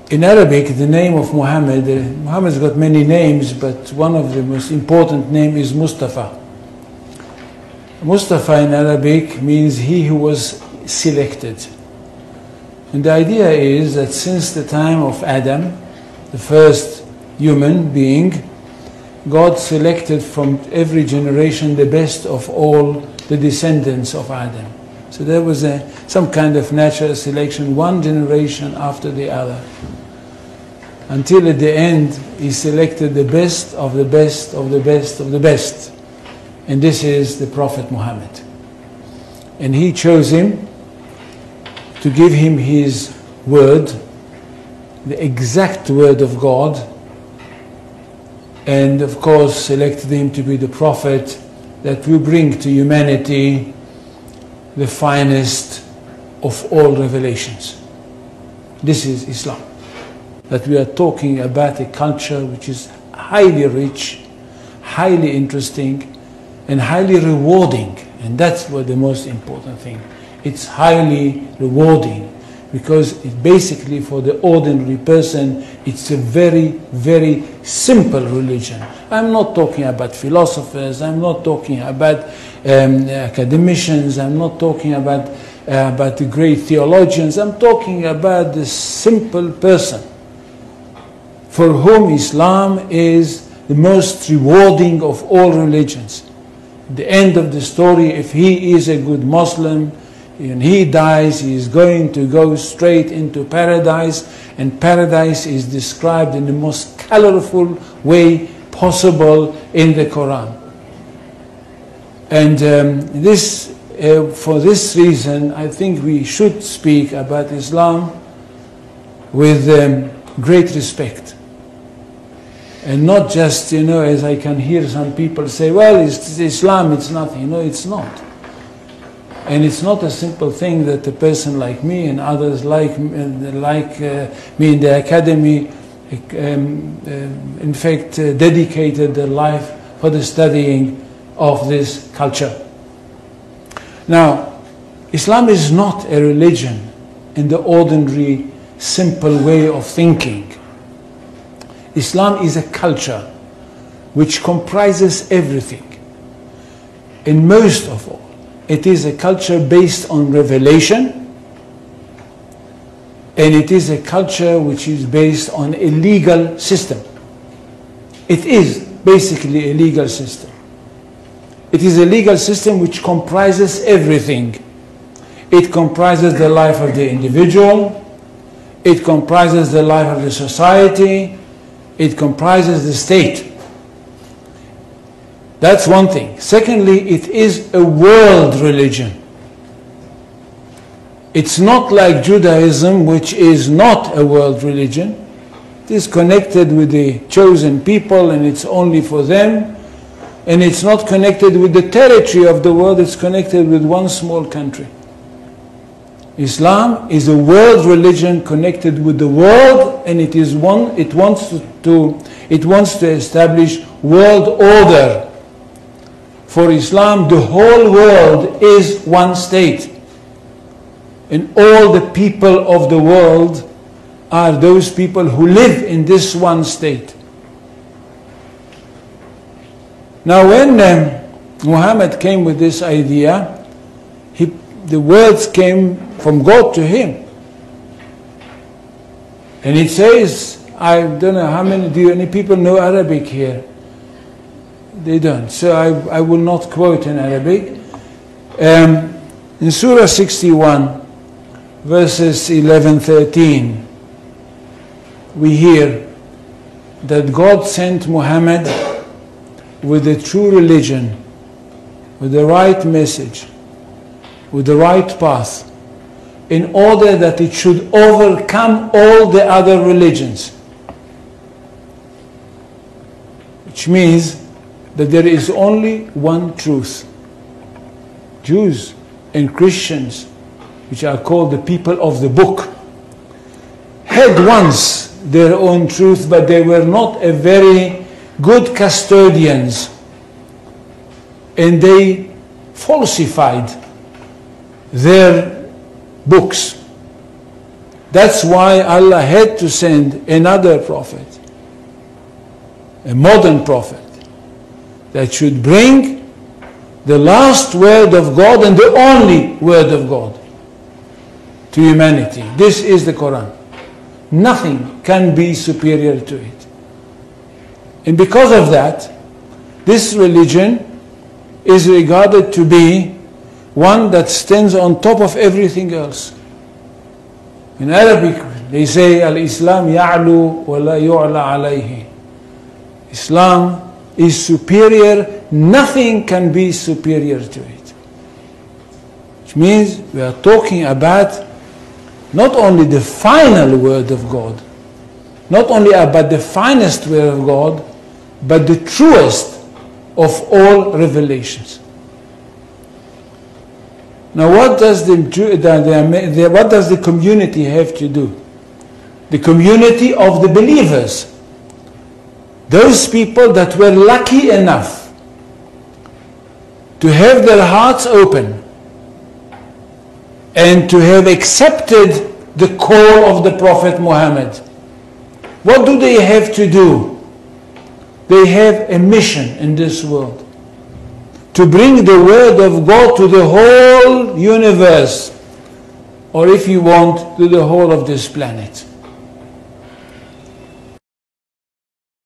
In Arabic, the name of Muhammad, Muhammad's got many names, but one of the most important name is Mustafa. Mustafa in Arabic means he who was selected. And the idea is that since the time of Adam, the first human being, God selected from every generation the best of all the descendants of Adam. So there was some kind of natural selection, one generation after the other. Until at the end, he selected the best of the best of the best of the best. And this is the Prophet Muhammad. And he chose him to give him his word, the exact word of God, and of course selected him to be the prophet that will bring to humanity the finest of all revelations. This is Islam. That we are talking about a culture which is highly rich, highly interesting, and highly rewarding. And that's what the most important thing. It's highly rewarding because it basically, for the ordinary person, it's a very, very simple religion. I'm not talking about philosophers, I'm not talking about academicians, I'm not talking about the great theologians, I'm talking about the simple person for whom Islam is the most rewarding of all religions. At the end of the story, if he is a good Muslim, and he dies, he is going to go straight into paradise, and paradise is described in the most colorful way possible in the Quran. And for this reason, I think we should speak about Islam with great respect. And not just, as I can hear some people say, well, it's Islam, it's nothing. It's not. And it's not a simple thing that a person like me and others like me in the academy, in fact, dedicated their life for the studying of this culture. Now, Islam is not a religion in the ordinary, simple way of thinking. Islam is a culture which comprises everything. And most of all, it is a culture based on revelation, and it is a culture which is based on a legal system. It is basically a legal system. It is a legal system which comprises everything. It comprises the life of the individual, it comprises the life of the society, it comprises the state. That's one thing. Secondly, it is a world religion. It's not like Judaism, which is not a world religion. It is connected with the chosen people and it's only for them. And it's not connected with the territory of the world, it's connected with one small country. Islam is a world religion connected with the world, and it wants to establish world order. For Islam, the whole world is one state. And all the people of the world are those people who live in this one state. Now when Muhammad came with this idea, the words came from God to him. And it says, I don't know how many, do any people know Arabic here? They don't. So I will not quote in Arabic. In Surah 61, verses 11-13, we hear that God sent Muhammad with a true religion, with the right message, with the right path, in order that it should overcome all the other religions. Which means that there is only one truth. Jews and Christians, which are called the people of the book, had once their own truth, but they were not a very good custodians, and they falsified their books. That's why Allah had to send another prophet, a modern prophet, that should bring the last word of God and the only word of God to humanity. This is the Quran. Nothing can be superior to it. And because of that, this religion is regarded to be one that stands on top of everything else. In Arabic, they say, Al-Islam ya'lu wa la yu'la alayhi. Islam is superior, nothing can be superior to it. Which means we are talking about not only the final word of God, not only about the finest word of God, but the truest of all revelations. Now what does the community have to do? The community of the believers. Those people that were lucky enough to have their hearts open and to have accepted the call of the Prophet Muhammad. What do they have to do? They have a mission in this world, to bring the word of God to the whole universe, or if you want, to the whole of this planet.